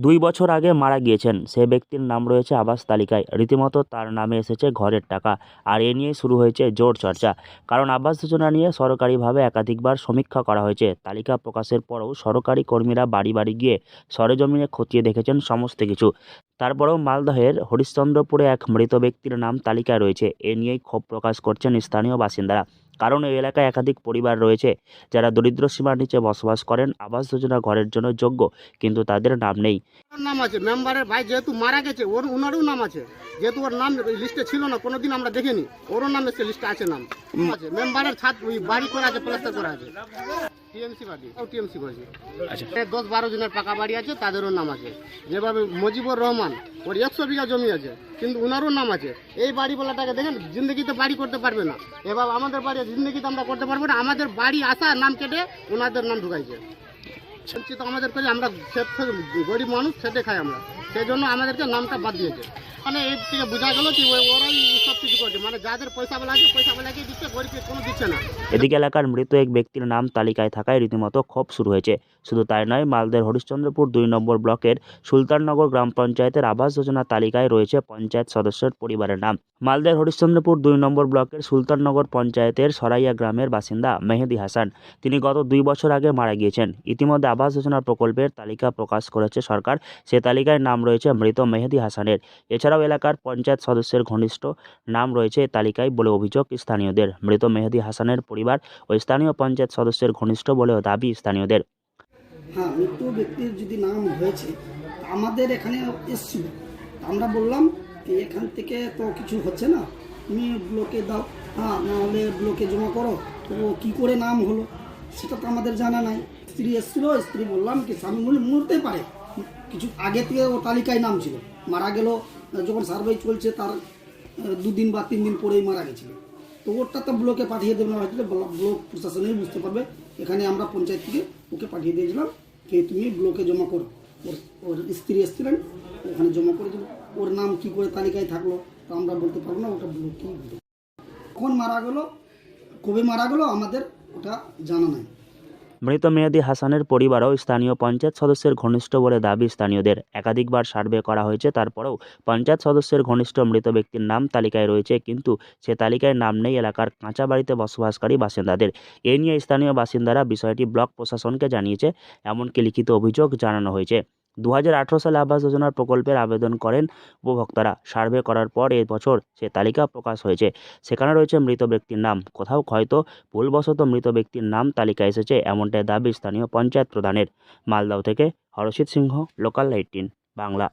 ২ বছর আগে মারা গিয়েছেন সে ব্যক্তির নাম রয়েছে আবাস তালিকায়। রীতিমতো তার নামে এসেছে ঘরের টাকা। আর এ নিয়েই শুরু হয়েছে জোর চর্চা। কারণ আবাস যোজনা নিয়ে সরকারিভাবে একাধিকবার সমীক্ষা করা হয়েছে। তালিকা প্রকাশের পরেও সরকারি কর্মীরা বাড়ি বাড়ি গিয়ে সরেজমিনে খতিয়ে দেখেছেন সমস্ত কিছু। তারপরেও মালদহের হরিশ্চন্দ্রপুরে এক মৃত ব্যক্তির নাম তালিকায় রয়েছে। এ নিয়েই ক্ষোভ প্রকাশ করছেন স্থানীয় বাসিন্দারা। কারণ এই এলাকায় একাধিক পরিবার রয়েছে যারা দরিদ্র সীমার নিচে বসবাস করেন, আবাস যোজনা ঘরের জন্য যোগ্য, কিন্তু তাদের নাম নেই। ওর নাম আছে মেম্বারের ভাই, যেহেতু মারা গেছে ওনারও নাম আছে, যেহেতু ওর নাম লিস্টে ছিল না, কোনোদিন আমরা দেখিনি, ওরও নাম এসে লিস্টে আছে, নাম আছে। মেম্বারের ছাদ ওই বাড়ি করা আছে, প্লাস্টার করা আছে, টিএমসি বাড়ি, ও টিএমসি বাড়ি। আচ্ছা, 10-12 জনের পাকা বাড়ি আছে, তাদেরও নাম আছে। যেভাবে মুজিবুর রহমান, ওর 100 বিঘা জমি আছে, কিন্তু ওনারও নাম আছে। এই বাড়িওয়ালাটাকে দেখেন, জিন্দগিতে বাড়ি করতে পারবে না। এবার আমাদের বাড়ি জিন্দগিতে আমরা করতে পারবো না। আমাদের বাড়ি আসার নাম কেটে ওনাদের নাম ঢুকাইছে। তো আমাদের কাছে, আমরা গরিব মানুষ, খেটে খাই আমরা, সেই জন্য আমাদেরকে নামটা বাদ দিয়েছে। মানে এই থেকে বোঝা গেল কি ওরাই সব কিছু করছে, মানে যাদের পয়সাওয়ালা আছে পয়সাওয়ালাকে দিচ্ছে, গরিবকে কোনো দিচ্ছে না। এদিকে এলাকার মৃত এক ব্যক্তির নাম তালিকায় থাকায় রীতিমতো ক্ষোভ শুরু হয়েছে। শুধু তাই নয়, মালদার হরিশ্চন্দ্রপুর 2 নম্বর ব্লকের সুলতাননগর গ্রাম পঞ্চায়েতের আবাস যোজনা তালিকায় রয়েছে পঞ্চায়েত সদস্যের পরিবারের নাম। মালদার হরিশ্চন্দ্রপুর 2 নম্বর ব্লকের সুলতাননগর পঞ্চায়েতের সরাইয়া গ্রামের বাসিন্দা মেহেদি হাসান। তিনি গত 2 বছর আগে মারা গিয়েছেন। ইতিমধ্যে আবাস যোজনা প্রকল্পের তালিকা প্রকাশ করেছে সরকার। সে তালিকায় নাম রয়েছে মৃত মেহেদি হাসানের। এছাড়াও এলাকার পঞ্চায়েত সদস্যের ঘনিষ্ঠ নাম রয়েছে এই তালিকায় বলে অভিযোগ স্থানীয়দের। মৃত মেহেদি হাসানের পরিবার ও স্থানীয় পঞ্চায়েত সদস্যের ঘনিষ্ঠ বলেও দাবি স্থানীয়দের। হ্যাঁ, মৃত ব্যক্তির যদি নাম হয়েছে, আমাদের এখানে এসছিল, আমরা বললাম যে এখান থেকে তো কিছু হচ্ছে না, তুমি ব্লকে দাও, হ্যাঁ, নাহলে ব্লকে জমা করো। তো কী করে নাম হলো সেটা তো আমাদের জানা নাই। স্ত্রী এসেছিল, স্ত্রী বললাম কি স্বামী মরতে পারে, কিছু আগে থেকে ও তালিকায় নাম ছিল, মারা গেল যখন সার্ভে চলছে তার 2 দিন বা 3 দিন পরেই মারা গেছিলো। তো ওটা তো ব্লকে পাঠিয়ে দেবেন হয়েছিল, ব্লক প্রশাসনেই বুঝতে পারবে। এখানে আমরা পঞ্চায়েত থেকে ওকে পাঠিয়ে দিয়েছিলাম যে তুমি ব্লকে জমা করো। ওর স্ত্রী এসেছিলেন, ওখানে জমা করে দিল। ওর নাম কি করে তালিকায় থাকলো তা আমরা বলতে পারবো না, ওটা ব্লকেই বলতে। কখন মারা গেলো, কবে মারা গেলো আমাদের ওটা জানা নাই। মৃত মেহেদি হাসানের পরিবারও স্থানীয় পঞ্চায়েত সদস্যের ঘনিষ্ঠ বলে দাবি স্থানীয়দের। একাধিকবার সার্ভে করা হয়েছে, তারপরেও পঞ্চায়েত সদস্যের ঘনিষ্ঠ মৃত ব্যক্তির নাম তালিকায় রয়েছে, কিন্তু সে তালিকায় নাম নেই এলাকার কাঁচা বাড়িতে বসবাসকারী বাসিন্দাদের। এ নিয়ে স্থানীয় বাসিন্দারা বিষয়টি ব্লক প্রশাসনকে জানিয়েছে, এমনকি লিখিত অভিযোগ জানানো হয়েছে। 2018 সালে আবাস যোজনার প্রকল্পের আবেদন করেন উপভোক্তারা। সার্ভে করার পর এ বছর সে তালিকা প্রকাশ হয়েছে। সেখানে রয়েছে মৃত ব্যক্তির নাম। কোথাও হয়তো ভুলবশত মৃত ব্যক্তির নাম তালিকায় এসেছে, এমনটাই দাবি স্থানীয় পঞ্চায়েত প্রধানের। মালদহ থেকে হরষিত সিংহ, লোকাল 18 বাংলা।